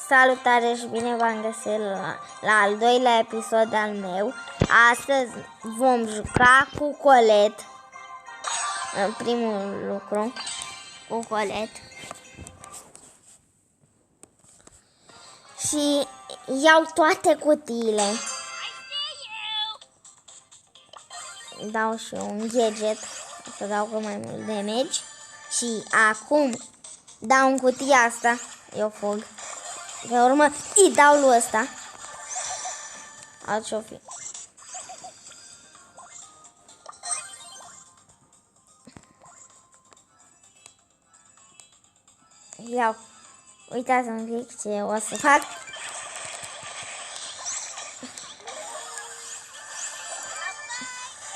Salutare și bine v-am găsit la al doilea episod al meu. Astăzi vom juca cu Colet. În primul lucru, cu Colet. Și iau toate cutiile. Dau și un gadget să dau cu mai mult damage. Și acum dau în cutia asta. Eu fug. Pe urmă îi dau lui ăsta. Alt-o fi. Iau. Uitați un pic ce o să fac.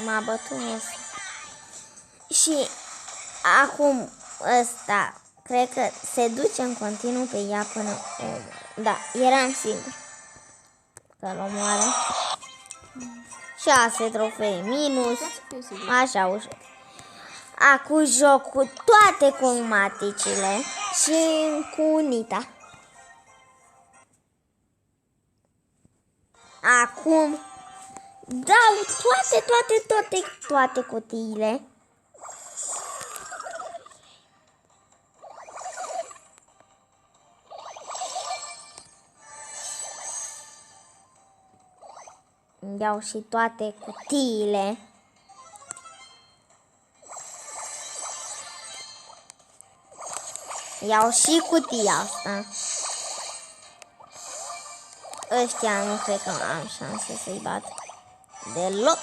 M-a bătut ăsta. Și acum ăsta cred că se duce în continuu pe ea până... Da, eram sigur că-l omoară. 6 trofei minus. Așa ușor. Acum joc cu toate cromaticile și cu Nita. Acum dau toate cutiile. Iau și toate cutiile. Iau și cutia asta. Ăștia nu cred că am șanse să-i bat deloc.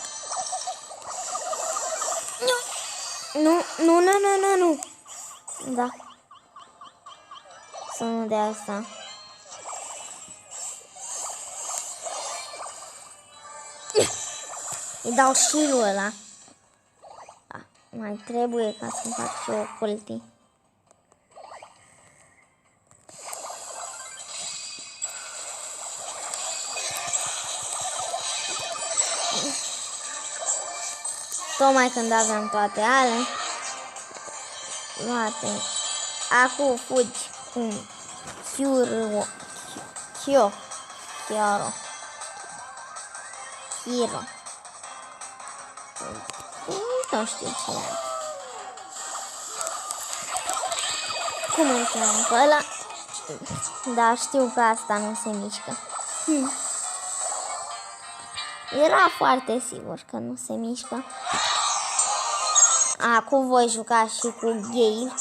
Nu. Da. Sunt de asta. Îi dau și lui ăla. Da, mai trebuie ca să fac și o culti. Tocmai când aveam toate alea. Toate. Acum fugi cu Hiro. Nu știu ce e. Cum îl cheamă pe ăla? Dar știu că asta nu se mișcă. Era foarte sigur că nu se mișcă. Acum voi juca și cu Gale.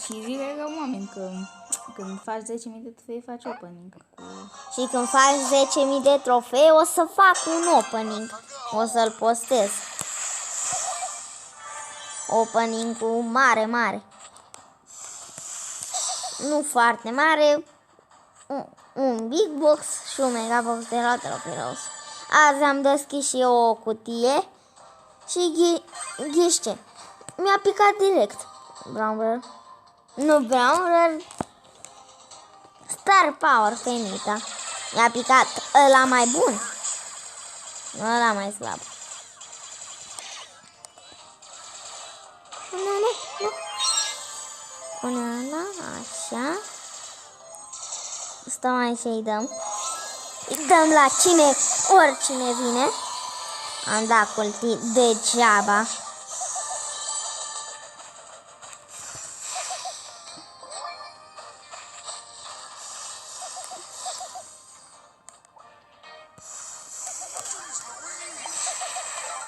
Și zile ca oameni că când faci 10.000 de trofei faci opening. Și când faci 10.000 de trofei o să fac un opening. O să-l postez. Opening-ul mare. Nu foarte mare. Un big box și un mega box de la Tropiros. Azi am deschis și eu o cutie. Și ghiși ce? Mi-a picat direct Brawler. Nu Brawler, Star Power pe Nita. Mi-a picat ăla mai bun, nu ăla mai slab. Nu. Pune ăla, așa. Stăm aici și îi dăm. Îi dăm la oricine vine. Am dat culti degeaba.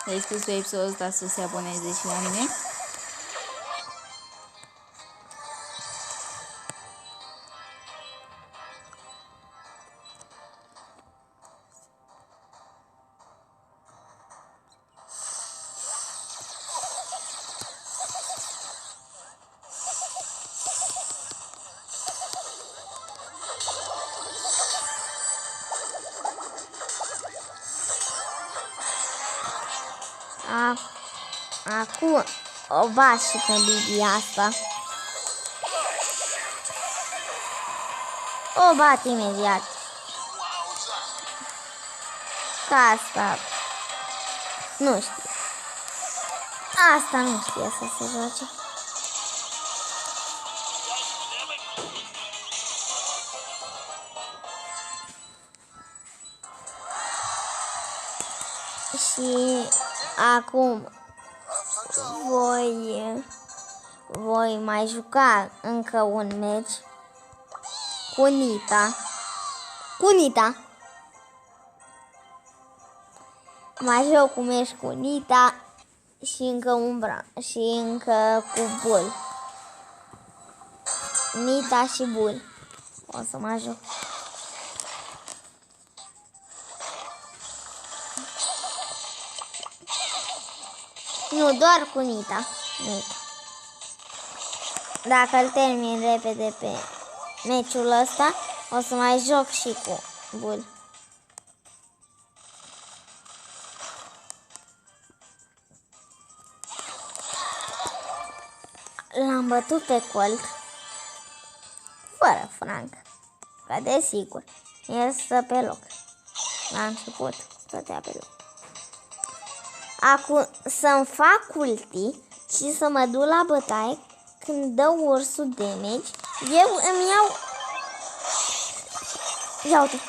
Ai spus pe episodul ăsta să se aboneze și la mine. Acum o bat și pe Bibi asta. O bat imediat. Ca asta. Nu știu. Asta nu știe să se joace. Și acum voi mai juca încă un meci cu Nita. Mai joc un meci cu Nita și încă cu Bull. Nita și Bull. O să mai joc. Nu, doar cu Nita. Dacă îl termin repede pe meciul ăsta, o să mai joc și cu Bull. L-am bătut pe Colt fără Frank, că desigur el stă pe loc. La început stătea pe loc. Acum să-mi fac ulti și să mă duc la bătaie. Când dă ursul damage, eu îmi iau... Ia uite.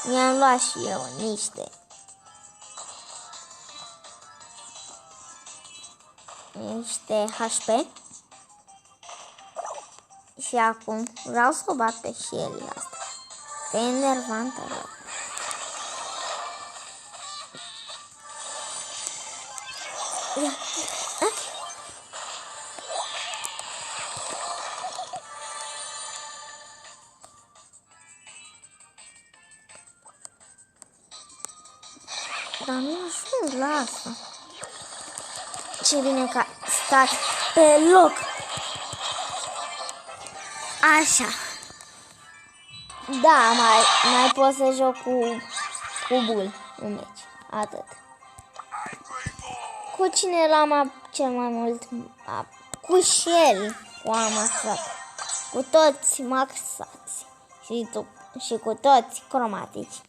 Mi-am luat și eu niște HP. Și acum vreau să o bat pe Shelly asta. Că e enervantă rău. Dar nu ajung la asta. Ce bine că stat pe loc. Așa. Da, mai pot să joc cu Bull un meci. Atât. Cu cine l-am cel mai mult? Cu Shelly. Cu maxat. Cu toți maxați. Și cu toți cromatici.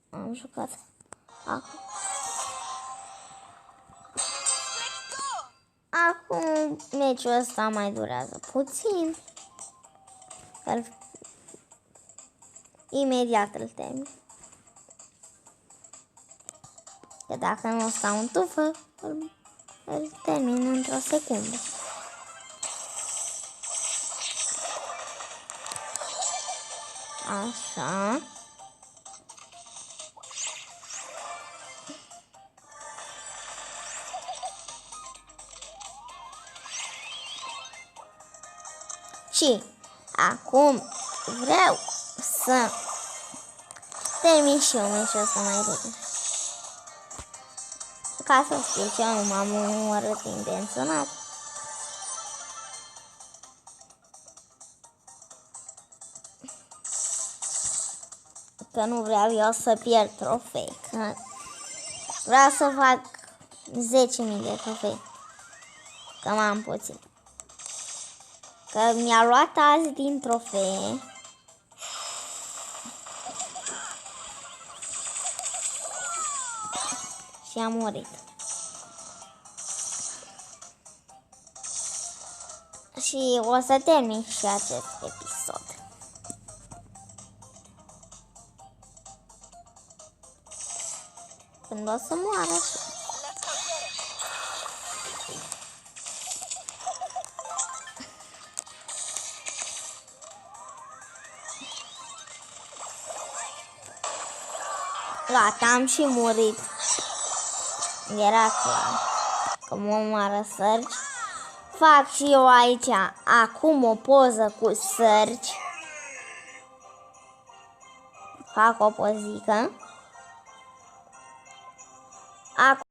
Am jucat. Acum meciul ăsta mai durează puțin. Imediat îl termin. Că dacă nu stau în tufă, îl termin într-o secundă. Așa. Și acum vreau să termin și eu meciul ăsta mai repede. Ca să știu ce nu m-am omorât intenționat. Că nu vreau eu să pierd trofei. Că vreau să fac 10.000 de trofei. Că m-am puțin. Că mi-a luat azi din trofee. Și a murit. Și o să termin și acest episod. Când o să moară și... Gata, am și murit. Era clar că mă omoară Surge. Fac și eu aici acum o poză cu Surge. Fac o pozică. Acum